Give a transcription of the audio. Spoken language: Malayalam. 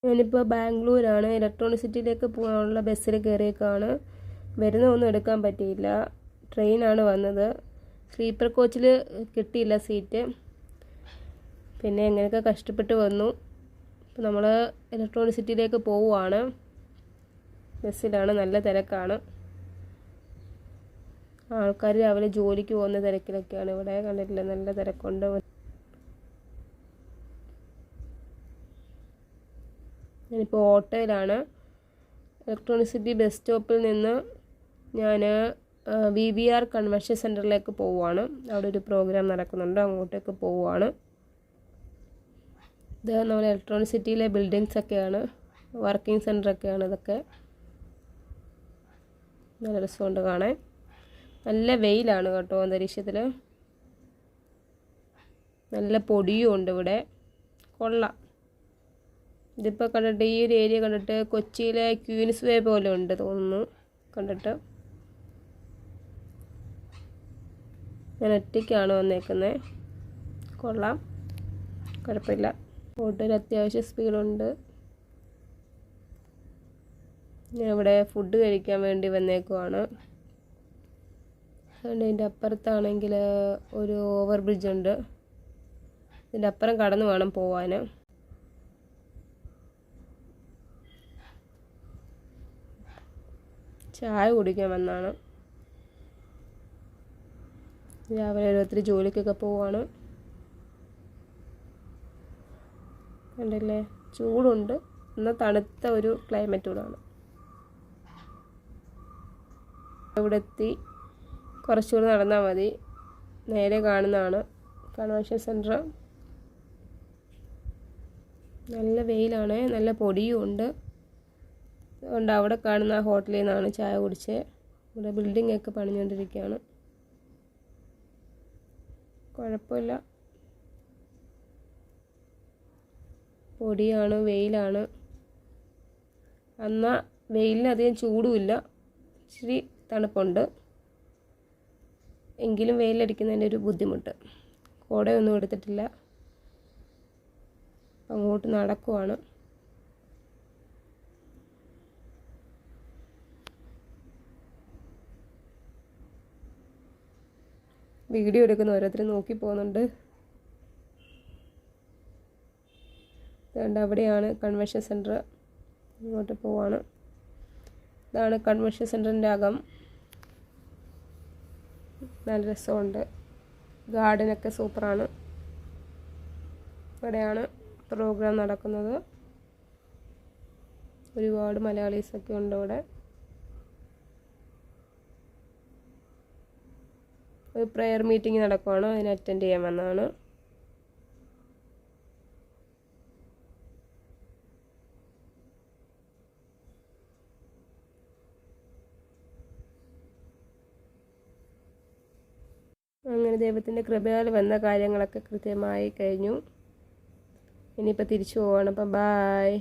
ഞാനിപ്പോൾ ബാംഗ്ലൂരാണ്. ഇലക്ട്രോണിക് സിറ്റിയിലേക്ക് പോകാനുള്ള ബസ്സിൽ കയറിയേക്കാണ്. വരുന്നതൊന്നും എടുക്കാൻ പറ്റിയില്ല. ട്രെയിനാണ് വന്നത്. സ്ലീപ്പർ കോച്ചിൽ കിട്ടിയില്ല സീറ്റ്. പിന്നെ എങ്ങനെയൊക്കെ കഷ്ടപ്പെട്ട് വന്നു. അപ്പോൾ നമ്മൾ ഇലക്ട്രോണിക് സിറ്റിയിലേക്ക് പോവുകയാണ്. ബസ്സിലാണ്, നല്ല തിരക്കാണ്. ആൾക്കാർ രാവിലെ ജോലിക്ക് പോകുന്ന തിരക്കിലൊക്കെയാണ്. ഇവിടെ കണ്ടിട്ടില്ല, നല്ല തിരക്കുണ്ട്. ഞാനിപ്പോൾ ഓട്ടോയിലാണ്. ഇലക്ട്രോണിക് സിറ്റി ബസ് സ്റ്റോപ്പിൽ നിന്ന് ഞാൻ VVR കൺവെൻഷൻ സെൻറ്ററിലേക്ക് പോവുകയാണ്. അവിടെ ഒരു പ്രോഗ്രാം നടക്കുന്നുണ്ട്, അങ്ങോട്ടേക്ക് പോവുകയാണ്. ഇത് നമ്മുടെ ഇലക്ട്രോണിക് സിറ്റിയിലെ ബിൽഡിങ്സ് ഒക്കെയാണ്, വർക്കിംഗ് സെൻറ്ററൊക്കെയാണ് ഇതൊക്കെ. നല്ല രസമുണ്ട് കാണാൻ. നല്ല വെയിലാണ് കേട്ടോ അന്തരീക്ഷത്തിൽ. നല്ല പൊടിയും ഉണ്ട് ഇവിടെ. കൊള്ളാം. ഇതിപ്പോൾ കണ്ടിട്ട് ഈ ഒരു ഏരിയ കണ്ടിട്ട് കൊച്ചിയിലെ ക്വീൻസ് വേ പോലെ ഉണ്ട് തോന്നുന്നു കണ്ടിട്ട്. ഞാൻ ഒറ്റയ്ക്കാണ് വന്നേക്കുന്നത്. കൊള്ളാം, കുഴപ്പമില്ല. ഓട്ടോയിൽ അത്യാവശ്യം സ്പീഡുണ്ട്. ഞാൻ ഇവിടെ ഫുഡ് കഴിക്കാൻ വേണ്ടി വന്നേക്കുവാണ്. അതുകൊണ്ട് ഇതിൻ്റെ അപ്പുറത്താണെങ്കിൽ ഒരു ഓവർ ബ്രിഡ്ജ് ഉണ്ട്. ഇതിൻ്റെ അപ്പുറം കടന്നു വേണം പോവാൻ. ചായ കുടിക്കാൻ വന്നാണ്. രാവിലെ ഓരോരുത്തർ ജോലിക്കൊക്കെ പോവാണ്. കണ്ടില്ലേ, ചൂടുണ്ട്, എന്നാൽ തണുത്ത ഒരു ക്ലൈമറ്റ് കൂടാണ്. ഇവിടെ എത്തി. കുറച്ചുകൂടി നടന്നാൽ മതി. നേരെ കാണുന്നതാണ് കൺവെൻഷൻ സെൻറ്റർ. നല്ല വെയിലാണ്, നല്ല പൊടിയും ഉണ്ട്. അതുകൊണ്ട് അവിടെ കാണുന്ന ഹോട്ടലിൽ നിന്നാണ് ചായ കുടിച്ചത്. ഇവിടെ ബിൽഡിംഗ് ഒക്കെ പണിഞ്ഞുകൊണ്ടിരിക്കുകയാണ്. കുഴപ്പമില്ല. പൊടിയാണ്, വെയിലാണ്. എന്നാൽ വെയിലിന് അധികം ചൂടുമില്ല, ഇച്ചിരി തണുപ്പുണ്ട്. എങ്കിലും വെയിലടിക്കുന്നതിൻ്റെ ഒരു ബുദ്ധിമുട്ട്. കുടയൊന്നും എടുത്തിട്ടില്ല. അങ്ങോട്ട് നടക്കുവാണ്. വീഡിയോ എടുക്കുന്ന ഓരോരുത്തർ നോക്കി പോകുന്നുണ്ട്. അതുകൊണ്ട് അവിടെയാണ് കൺവെൻഷൻ സെൻറ്റർ. ഇങ്ങോട്ട് പോവാണ്. ഇതാണ് കൺവെൻഷൻ സെൻറ്ററിൻ്റെ അകം. നല്ല രസമുണ്ട്. ഗാർഡനൊക്കെ സൂപ്പറാണ്. ഇവിടെയാണ് പ്രോഗ്രാം നടക്കുന്നത്. ഒരുപാട് മലയാളീസൊക്കെ ഉണ്ട് ഇവിടെ. ഒരു പ്രെയർ മീറ്റിംഗ് നടക്കുവാണ്, അതിന് അറ്റൻഡ് ചെയ്യാൻ വന്നതാണ്. അങ്ങനെ ദൈവത്തിൻ്റെ കൃപയാൽ വന്ന കാര്യങ്ങളൊക്കെ കൃത്യമായി കഴിഞ്ഞു. ഇനിയിപ്പോൾ തിരിച്ചു പോവാണ്. അപ്പം ബായ്.